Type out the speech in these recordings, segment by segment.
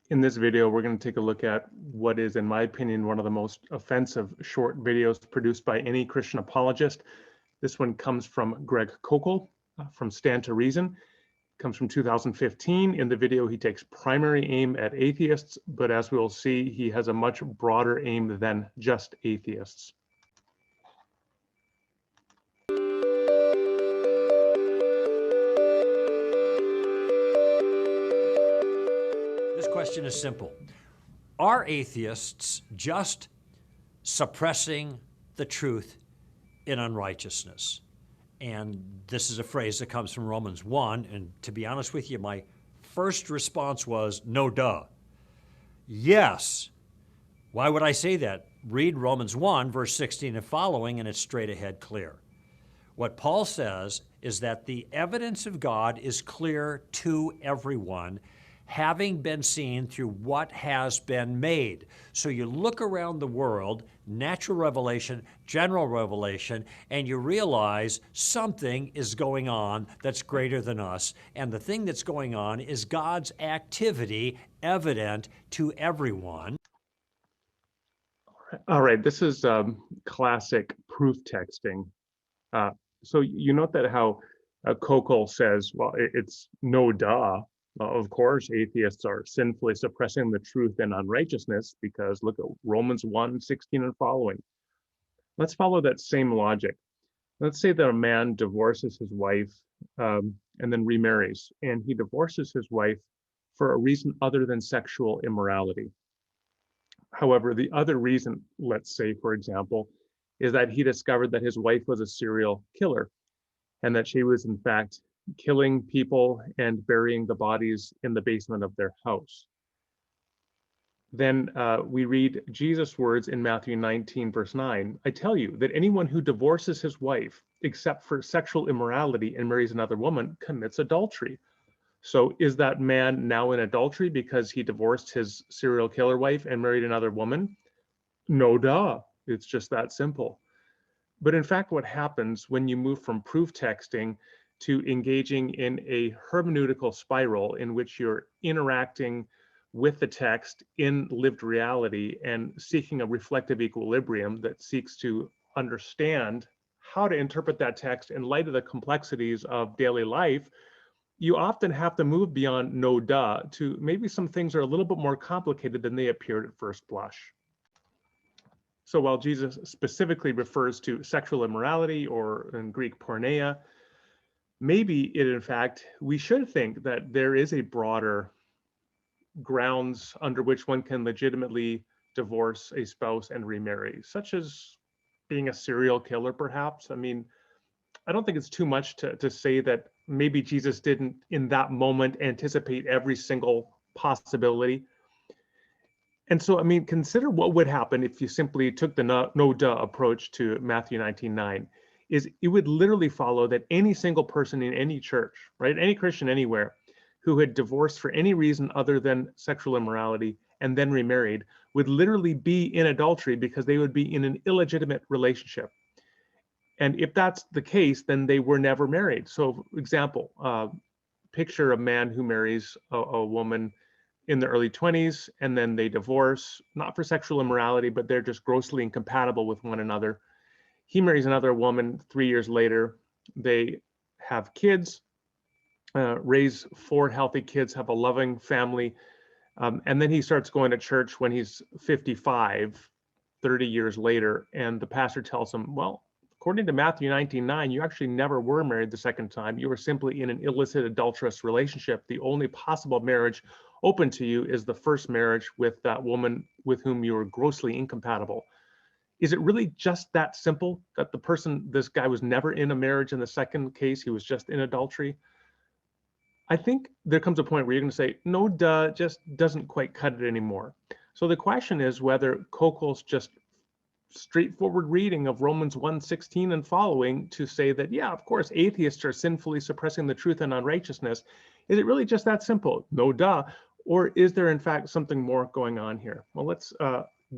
In this video, we're going to take a look at what is, in my opinion, one of the most offensive short videos produced by any Christian apologist. This one comes from Greg Koukl from Stand to Reason. It comes from 2015. In the video, he takes primary aim at atheists, but as we will see, he has a much broader aim than just atheists. This question is simple. Are atheists just suppressing the truth in unrighteousness? And this is a phrase that comes from Romans 1, and to be honest with you, my first response was, no duh. Yes. Why would I say that? Read Romans 1, verse 16 and following, and it's straight ahead clear. What Paul says is that the evidence of God is clear to everyone, having been seen through what has been made. So you look around the world, natural revelation, general revelation, and you realize something is going on that's greater than us. And the thing that's going on is God's activity evident to everyone. All right, this is classic proof texting. So you note that how Koukl says, well, it's no duh. Of course, atheists are sinfully suppressing the truth and unrighteousness because look at Romans 1:16 and following. Let's follow that same logic. Let's say that a man divorces his wife and then remarries, and he divorces his wife for a reason other than sexual immorality. However, the other reason, let's say, for example, is that he discovered that his wife was a serial killer and that she was, in fact, killing people and burying the bodies in the basement of their house. Then we read Jesus' words in Matthew 19, verse 9. I tell you that anyone who divorces his wife, except for sexual immorality, and marries another woman, commits adultery. So is that man now in adultery because he divorced his serial killer wife and married another woman? No duh. It's just that simple. But in fact, what happens when you move from proof texting to engaging in a hermeneutical spiral in which you're interacting with the text in lived reality and seeking a reflective equilibrium that seeks to understand how to interpret that text in light of the complexities of daily life, you often have to move beyond no duh to maybe some things are a little bit more complicated than they appeared at first blush. So while Jesus specifically refers to sexual immorality, or in Greek porneia, maybe in fact, we should think that there is a broader grounds under which one can legitimately divorce a spouse and remarry, such as being a serial killer, perhaps. I mean, I don't think it's too much to say that maybe Jesus didn't in that moment anticipate every single possibility. And so, I mean, consider what would happen if you simply took the no duh approach to Matthew 19:9. Is it would literally follow that any single person in any church, right, any Christian anywhere, who had divorced for any reason other than sexual immorality and then remarried would literally be in adultery because they would be in an illegitimate relationship. And if that's the case, then they were never married. So, example, picture a man who marries a woman in the early 20s, and then they divorce, not for sexual immorality, but they're just grossly incompatible with one another. He marries another woman 3 years later. They have kids, raise 4 healthy kids, have a loving family. And then he starts going to church when he's 55, 30 years later. And the pastor tells him, well, according to Matthew 19:9, you actually never were married the second time. You were simply in an illicit, adulterous relationship. The only possible marriage open to you is the first marriage with that woman with whom you were grossly incompatible. Is it really just that simple that this guy was never in a marriage in the second case, he was just in adultery? I think there comes a point where you're going to say, no duh, just doesn't quite cut it anymore. So the question is whether Koukl's just straightforward reading of Romans 1:16 and following to say that, yeah, of course, atheists are sinfully suppressing the truth and unrighteousness. Is it really just that simple? No duh. Or is there, in fact, something more going on here? Well, let's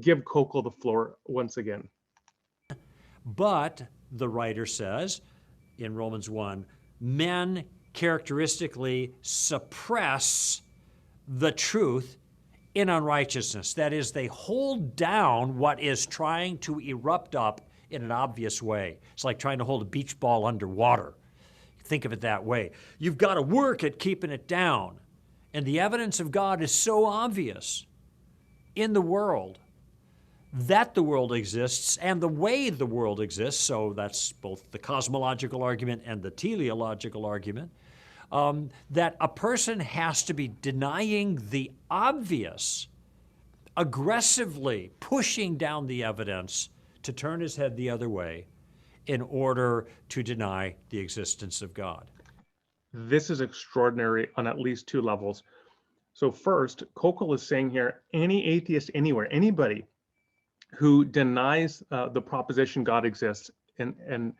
give Koukl the floor once again. But, the writer says in Romans 1, men characteristically suppress the truth in unrighteousness. That is, they hold down what is trying to erupt up in an obvious way. It's like trying to hold a beach ball underwater. Think of it that way. You've got to work at keeping it down. And the evidence of God is so obvious in the world that the world exists and the way the world exists. So that's both the cosmological argument and the teleological argument. That a person has to be denying the obvious, aggressively pushing down the evidence to turn his head the other way in order to deny the existence of God. This is extraordinary on at least two levels. So first, Koukl is saying here, any atheist anywhere, anybody who denies the proposition God exists and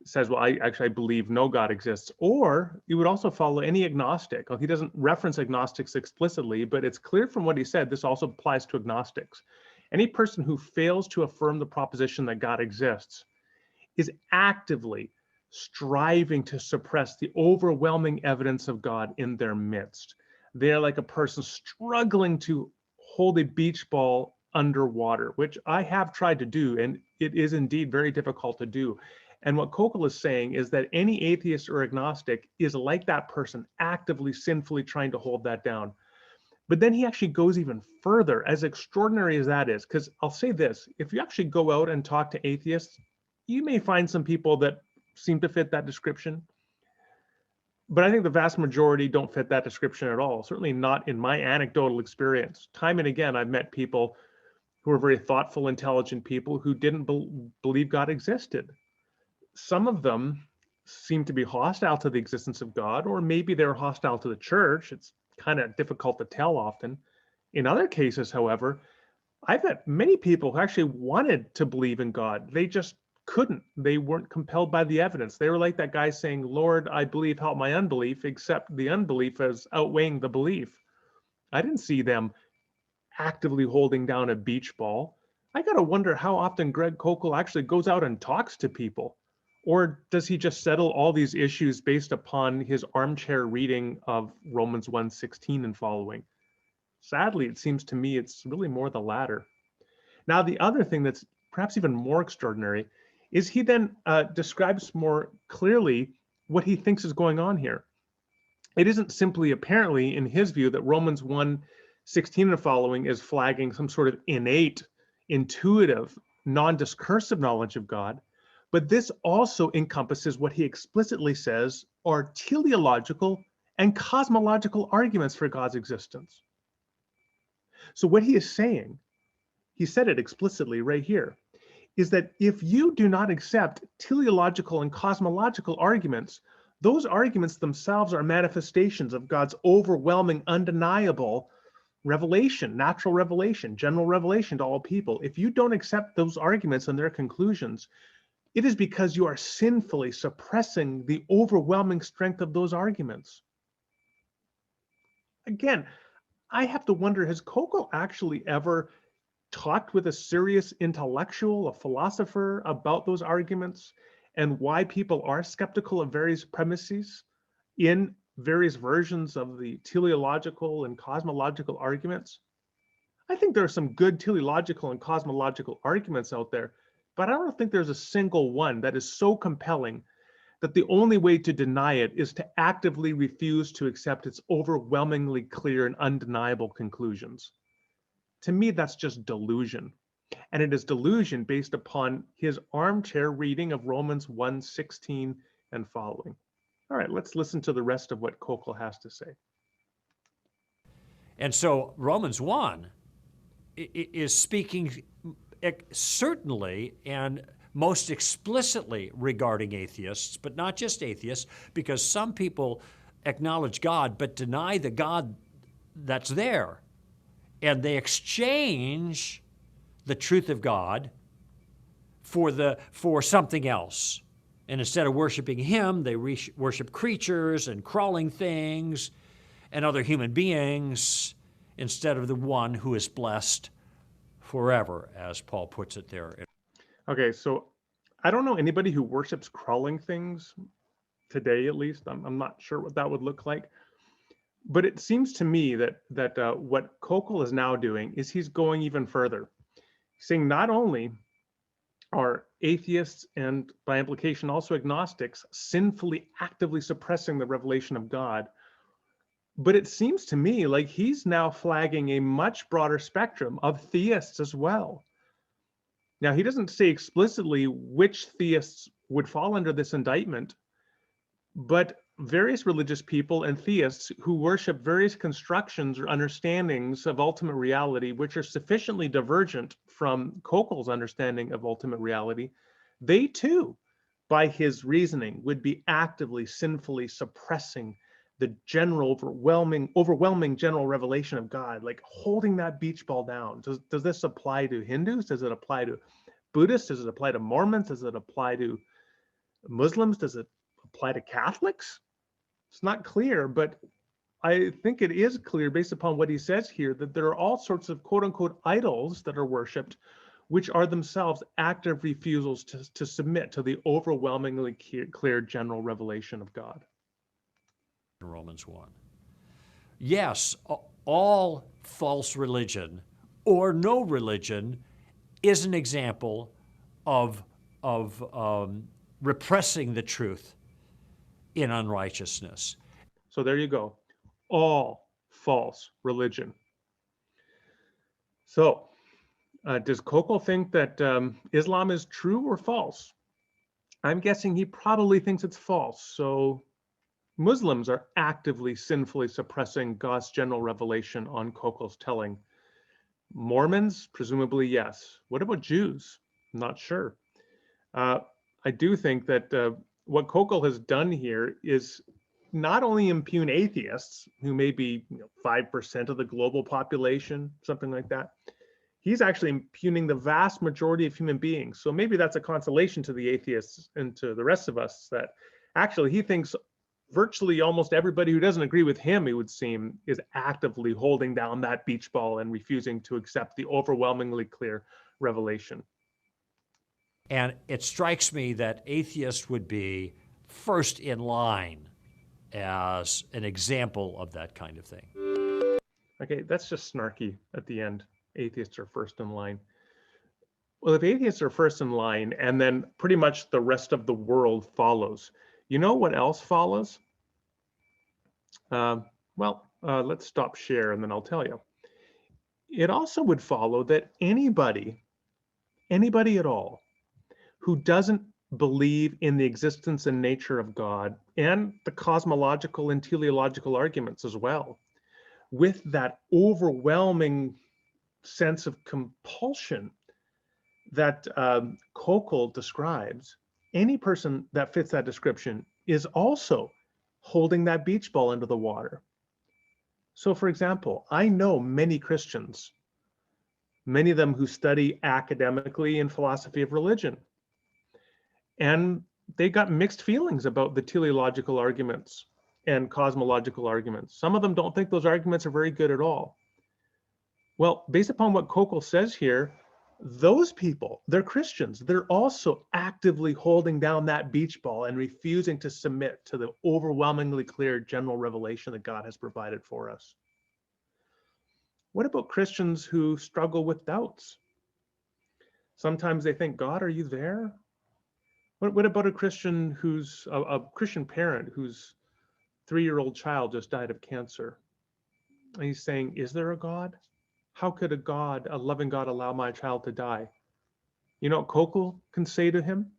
says, well, I believe no God exists, or you would also follow any agnostic. Well, he doesn't reference agnostics explicitly, but it's clear from what he said, this also applies to agnostics. Any person who fails to affirm the proposition that God exists is actively striving to suppress the overwhelming evidence of God in their midst. They're like a person struggling to hold a beach ball underwater, which I have tried to do, and it is indeed very difficult to do. And what Koukl is saying is that any atheist or agnostic is like that person, actively, sinfully trying to hold that down. But then he actually goes even further, as extraordinary as that is, because I'll say this, if you actually go out and talk to atheists, you may find some people that seem to fit that description. But I think the vast majority don't fit that description at all, certainly not in my anecdotal experience. Time and again, I've met people who are very thoughtful, intelligent people who didn't believe God existed. Some of them seem to be hostile to the existence of God, or maybe they're hostile to the church. It's kind of difficult to tell often. In other cases, however, I've met many people who actually wanted to believe in God. They just couldn't. They weren't compelled by the evidence. They were like that guy saying, Lord, I believe, help my unbelief, except the unbelief is outweighing the belief. I didn't see them actively holding down a beach ball. I got to wonder how often Greg Koukl actually goes out and talks to people. Or does he just settle all these issues based upon his armchair reading of Romans 1:16 and following? Sadly, it seems to me it's really more the latter. Now, the other thing that's perhaps even more extraordinary is he then describes more clearly what he thinks is going on here. It isn't simply, apparently, in his view, that Romans 1:16 and following is flagging some sort of innate, intuitive, non-discursive knowledge of God, but this also encompasses what he explicitly says are teleological and cosmological arguments for God's existence. So what he is saying, he said it explicitly right here, is that if you do not accept teleological and cosmological arguments, those arguments themselves are manifestations of God's overwhelming, undeniable revelation, natural revelation, general revelation to all people. If you don't accept those arguments and their conclusions, it is because you are sinfully suppressing the overwhelming strength of those arguments. Again, I have to wonder, has Koukl actually ever talked with a serious intellectual, a philosopher, about those arguments and why people are skeptical of various premises in various versions of the teleological and cosmological arguments? I think there are some good teleological and cosmological arguments out there, but I don't think there's a single one that is so compelling that the only way to deny it is to actively refuse to accept its overwhelmingly clear and undeniable conclusions. To me, that's just delusion. And it is delusion based upon his armchair reading of Romans 1:16 and following. All right, let's listen to the rest of what Koukl has to say. And so Romans 1 is speaking certainly and most explicitly regarding atheists, but not just atheists, because some people acknowledge God but deny the God that's there. And they exchange the truth of God for something else. And instead of worshiping Him, they worship creatures and crawling things and other human beings instead of the one who is blessed forever, as Paul puts it there. Okay, so I don't know anybody who worships crawling things today, at least. I'm not sure what that would look like. But it seems to me that what Koukl is now doing is he's going even further, saying not only are atheists and by implication also agnostics sinfully actively suppressing the revelation of God, but it seems to me like he's now flagging a much broader spectrum of theists as well. Now, he doesn't say explicitly which theists would fall under this indictment, but various religious people and theists who worship various constructions or understandings of ultimate reality, which are sufficiently divergent from Koukl's understanding of ultimate reality, they too, by his reasoning, would be actively, sinfully suppressing the general, overwhelming general revelation of God, like holding that beach ball down. Does this apply to Hindus? Does it apply to Buddhists? Does it apply to Mormons? Does it apply to Muslims? Does it apply to Catholics? It's not clear, but I think it is clear based upon what he says here that there are all sorts of quote unquote idols that are worshipped, which are themselves active refusals to submit to the overwhelmingly clear general revelation of God. Romans 1. Yes, all false religion or no religion is an example of repressing the truth in unrighteousness. So there you go. All false religion. So does Koukl think that Islam is true or false? I'm guessing he probably thinks it's false. So Muslims are actively sinfully suppressing God's general revelation on Koukl's telling. Mormons, presumably yes. What about Jews? I'm not sure. I do think that what Koukl has done here is not only impugn atheists, who may be 5% of the global population, something like that. He's actually impugning the vast majority of human beings. So maybe that's a consolation to the atheists and to the rest of us that actually he thinks virtually almost everybody who doesn't agree with him, it would seem, is actively holding down that beach ball and refusing to accept the overwhelmingly clear revelation. And it strikes me that atheists would be first in line as an example of that kind of thing. Okay, that's just snarky at the end. Atheists are first in line. Well, if atheists are first in line and then pretty much the rest of the world follows, you know what else follows? Let's stop share and then I'll tell you. It also would follow that anybody at all, who doesn't believe in the existence and nature of God and the cosmological and teleological arguments as well, with that overwhelming sense of compulsion that Koukl describes, any person that fits that description is also holding that beach ball into the water. So for example, I know many Christians, many of them who study academically in philosophy of religion, and they got mixed feelings about the teleological arguments and cosmological arguments. Some of them don't think those arguments are very good at all. Well, based upon what Koukl says here, those people, they're Christians. They're also actively holding down that beach ball and refusing to submit to the overwhelmingly clear general revelation that God has provided for us. What about Christians who struggle with doubts? Sometimes they think, God, are you there? What about a Christian who's a Christian parent whose 3-year-old child just died of cancer? And he's saying, is there a God? How could a loving God allow my child to die? You know what Koukl can say to him?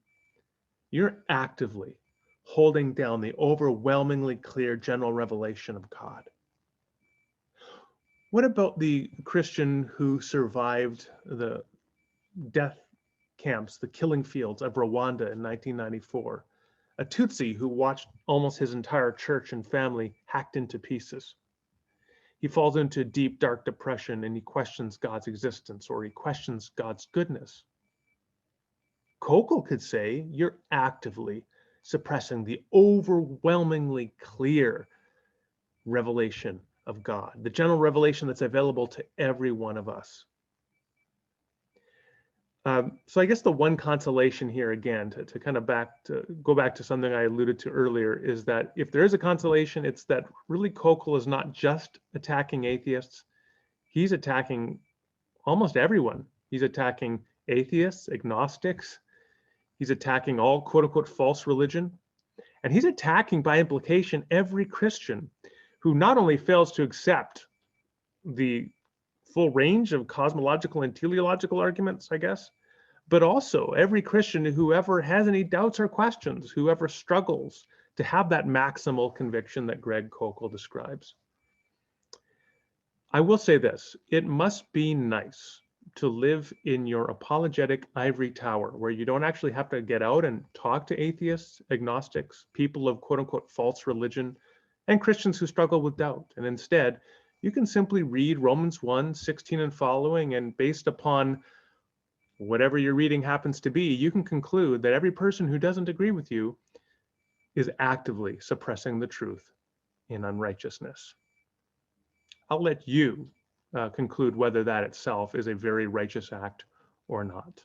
You're actively holding down the overwhelmingly clear general revelation of God. What about the Christian who survived the death camps, the killing fields of Rwanda in 1994? A Tutsi who watched almost his entire church and family hacked into pieces. He falls into deep, dark depression and he questions God's existence or he questions God's goodness. Koukl could say you're actively suppressing the overwhelmingly clear revelation of God, the general revelation that's available to every one of us. So I guess the one consolation here, again, to kind of go back to something I alluded to earlier, is that if there is a consolation, it's that really Koukl is not just attacking atheists. He's attacking almost everyone. He's attacking atheists, agnostics. He's attacking all quote unquote false religion. And he's attacking by implication every Christian who not only fails to accept the full range of cosmological and teleological arguments, I guess, but also every Christian who ever has any doubts or questions, whoever struggles to have that maximal conviction that Greg Koukl describes. I will say this, it must be nice to live in your apologetic ivory tower where you don't actually have to get out and talk to atheists, agnostics, people of quote unquote false religion, and Christians who struggle with doubt. And instead, you can simply read Romans 1:16 and following, and based upon whatever your reading happens to be, you can conclude that every person who doesn't agree with you is actively suppressing the truth in unrighteousness. I'll let you conclude whether that itself is a very righteous act or not.